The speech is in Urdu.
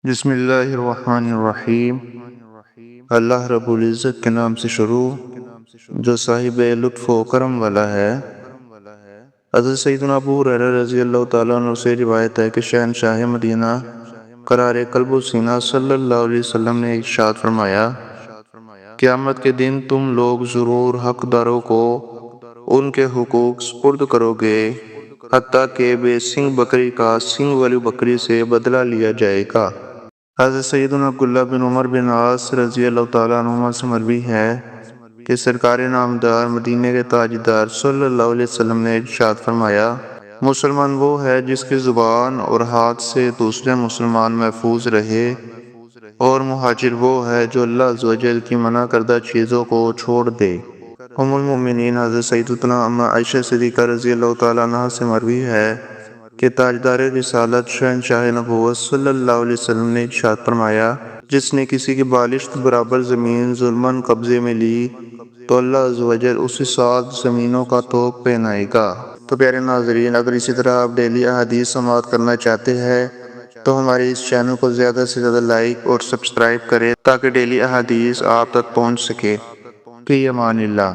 بسم اللہ الرحمن الرحیم۔ اللہ رب العزت کے نام سے شروع جو صاحب لطف و کرم والا ہے۔ حضرت سیدنا ابو ہریرہ رضی اللہ تعالیٰ عنہ سے روایت ہے کہ شہنشاہ مدینہ قرار قلب و سینہ صلی اللہ علیہ وسلم نے ارشاد فرمایا، قیامت کے دن تم لوگ ضرور حقداروں کو ان کے حقوق سپرد کرو گے، حتیٰ کہ بے سنگ بکری کا سنگ والی بکری سے بدلہ لیا جائے گا۔ حضرت سیدنا عبداللہ بن عمر بن عاص رضی اللہ تعالیٰ عنہما سے مروی ہے کہ سرکار نامدار مدینے کے تاجدار صلی اللہ علیہ وسلم نے ارشاد فرمایا، مسلمان وہ ہے جس کی زبان اور ہاتھ سے دوسرے مسلمان محفوظ رہے، اور مہاجر وہ ہے جو اللہ عز و جل کی منع کردہ چیزوں کو چھوڑ دے۔ ام المؤمنین حضرت سیدتنا اما عائشہ صدیقہ رضی اللہ تعالیٰ عنہ سے مروی ہے کہ تاجدار رسالت شہنشاہ نبوت صلی اللہ علیہ وسلم نے ارشاد فرمایا، جس نے کسی کی بالشت برابر زمین ظلماً قبضے میں لی تو اللہ عز و جل اسے 7 زمینوں کا طوق پہنائے گا۔ تو پیارے ناظرین، اگر اسی طرح آپ ڈیلی احادیث سماعت کرنا چاہتے ہیں تو ہمارے اس چینل کو زیادہ سے زیادہ لائک اور سبسکرائب کریں تاکہ ڈیلی احادیث آپ تک پہنچ سکے۔ فی امان اللہ۔